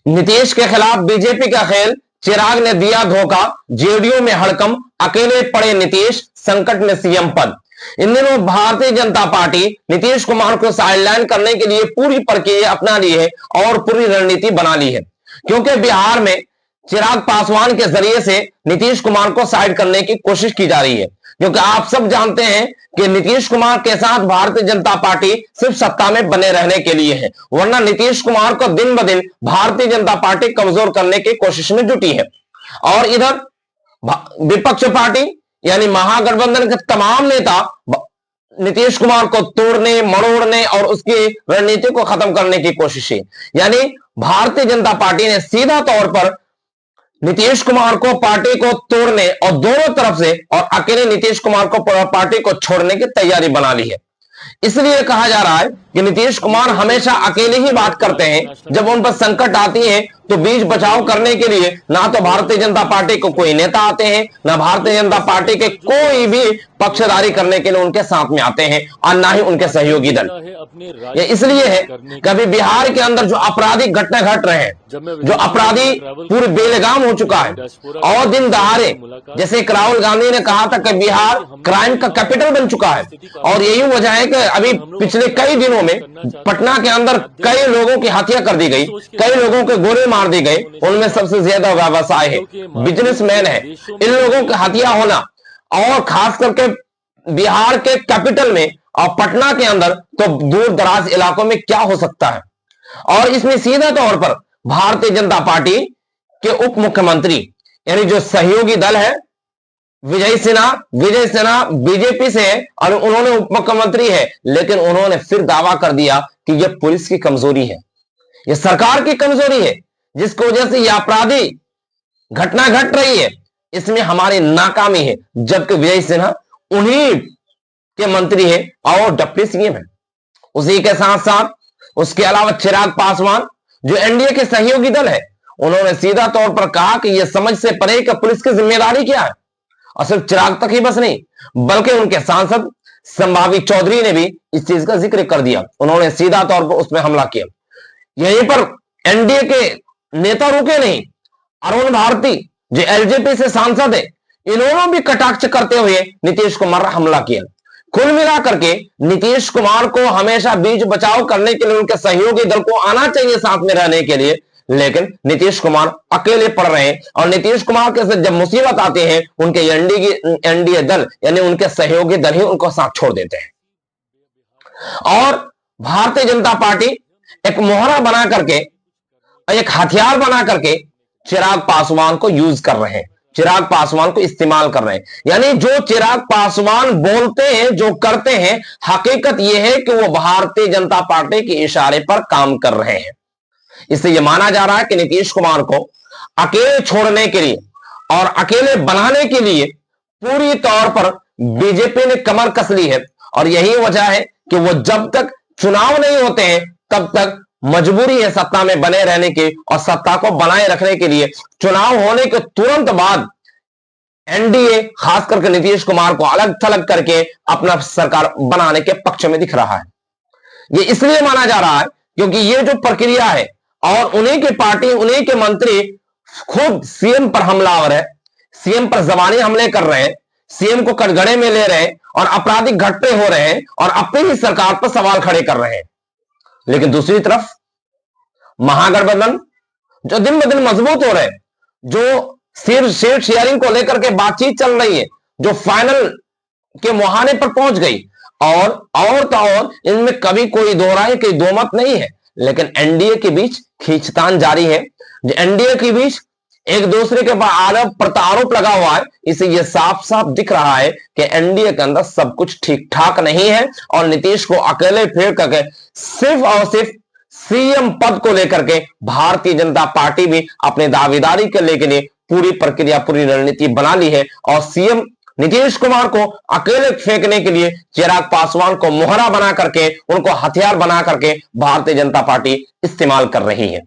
नीतीश के खिलाफ बीजेपी का खेल, चिराग ने दिया धोखा, जेडीयू में हड़कंप, अकेले पड़े नीतीश, संकट में सीएम पद। इन दिनों भारतीय जनता पार्टी नीतीश कुमार को साइडलाइन करने के लिए पूरी प्रक्रिया अपना ली है और पूरी रणनीति बना ली है, क्योंकि बिहार में चिराग पासवान के जरिए से नीतीश कुमार को साइड करने की कोशिश की जा रही है। क्योंकि आप सब जानते हैं कि नीतीश कुमार के साथ भारतीय जनता पार्टी सिर्फ सत्ता में बने रहने के लिए है, वरना नीतीश कुमार को दिन ब दिन भारतीय जनता पार्टी कमजोर करने की कोशिश में जुटी है। और इधर विपक्ष पार्टी यानी महागठबंधन के तमाम नेता नीतीश कुमार को तोड़ने, मरोड़ने और उसकी रणनीति को खत्म करने की कोशिश है। यानी भारतीय जनता पार्टी ने सीधा तौर पर नीतीश कुमार को पार्टी को तोड़ने और दोनों तरफ से और अकेले नीतीश कुमार को पार्टी को छोड़ने की तैयारी बना ली है। इसलिए कहा जा रहा है कि नीतीश कुमार हमेशा अकेले ही बात करते हैं। जब उन पर संकट आती है तो बीच बचाव करने के लिए ना तो भारतीय जनता पार्टी को कोई नेता आते हैं, ना भारतीय जनता पार्टी के कोई भी पक्षधारी करने के लिए उनके साथ में आते हैं, और ना ही उनके सहयोगी दल। ये इसलिए है कभी बिहार के अंदर जो आपराधिक घटना घट रहे हैं, जो अपराधी पूरे बेलगाम हो चुका है और दिन दहाड़े, जैसे राहुल गांधी ने कहा था कि बिहार क्राइम का कैपिटल बन चुका है। और यही वजह है कि अभी पिछले कई दिनों में पटना के अंदर कई लोगों की हत्या कर दी गई, कई लोगों के गोले मार दी गए। उनमें सबसे ज्यादा व्यवसाय है, बिजनेसमैन है। इन लोगों की हत्या होना और खास करके बिहार के कैपिटल में और पटना के अंदर, तो दूर दराज इलाकों में क्या हो सकता है। और इसमें सीधा तौर पर भारतीय जनता पार्टी के उप मुख्यमंत्री यानी जो सहयोगी दल है विजय सिन्हा बीजेपी से है और उन्होंने उप मुख्यमंत्री है, लेकिन उन्होंने फिर दावा कर दिया कि यह पुलिस की कमजोरी है, यह सरकार की कमजोरी है, जिसकी वजह से यह आपराधी घटना घट रही है, इसमें हमारी नाकामी है। जबकि विजय सिन्हा उन्हीं के मंत्री है और डिप्टी सीएम है। उसी के साथ साथ उसके अलावा चिराग पासवान जो एनडीए के सहयोगी दल है, उन्होंने सीधा तौर पर कहा कि यह समझ से परे कि पुलिस की जिम्मेदारी क्या है। और सिर्फ चिराग तक ही बस नहीं, बल्कि उनके सांसद संभावी चौधरी ने भी इस चीज का जिक्र कर दिया। उन्होंने सीधा तौर पर उसमें हमला किया। यहीं पर एनडीए के नेता रुके नहीं, अरुण भारती जो एलजेपी से सांसद है, इन्होंने भी कटाक्ष करते हुए नीतीश कुमार हमला किया। कुल मिलाकर के नीतीश कुमार को हमेशा बीच बचाव करने के लिए उनके सहयोगी दल को आना चाहिए साथ में रहने के लिए, लेकिन नीतीश कुमार अकेले पड़ रहे हैं। और नीतीश कुमार के साथ जब मुसीबत आती है, उनके एनडीए दल यानी उनके सहयोगी दल ही उनको साथ छोड़ देते हैं। और भारतीय जनता पार्टी एक मोहरा बना करके, एक हथियार बना करके चिराग पासवान को यूज कर रहे हैं, चिराग पासवान को इस्तेमाल कर रहे हैं। यानी जो चिराग पासवान बोलते हैं, जो करते हैं, हकीकत यह है कि वो भारतीय जनता पार्टी के इशारे पर काम कर रहे हैं। इससे यह माना जा रहा है कि नीतीश कुमार को अकेले छोड़ने के लिए और अकेले बनाने के लिए पूरी तौर पर बीजेपी ने कमर कस ली है। और यही वजह है कि वो जब तक चुनाव नहीं होते हैं तब तक मजबूरी है सत्ता में बने रहने की, और सत्ता को बनाए रखने के लिए चुनाव होने के तुरंत बाद एनडीए खास करके नीतीश कुमार को अलग थलग करके अपना सरकार बनाने के पक्ष में दिख रहा है। यह इसलिए माना जा रहा है क्योंकि यह जो प्रक्रिया है और उन्हीं की पार्टी, उन्हीं के मंत्री खुद सीएम पर हमलावर है, सीएम पर जबानी हमले कर रहे हैं, सीएम को कटघरे में ले रहे हैं और आपराधिक घटने हो रहे हैं और अपनी ही सरकार पर सवाल खड़े कर रहे हैं। लेकिन दूसरी तरफ महागठबंधन जो दिन ब दिन मजबूत हो रहे हैं, जो सीट शेयरिंग को लेकर के बातचीत चल रही है, जो फाइनल के मुहाने पर पहुंच गई, और तो और इनमें कभी कोई दोहराए कोई दो मत नहीं है। लेकिन एनडीए के बीच खींचतान जारी है, जो एनडीए के बीच एक दूसरे के आरोप प्रत्यारोप लगा हुआ है। इसे यह साफ साफ दिख रहा है कि एनडीए के अंदर सब कुछ ठीक ठाक नहीं है और नीतीश को अकेले फेर करके सिर्फ और सिर्फ सीएम पद को लेकर के भारतीय जनता पार्टी भी अपने दावेदारी के लेके पूरी प्रक्रिया, पूरी रणनीति बना ली है। और सीएम नीतीश कुमार को अकेले फेंकने के लिए चिराग पासवान को मोहरा बना करके, उनको हथियार बना करके भारतीय जनता पार्टी इस्तेमाल कर रही है।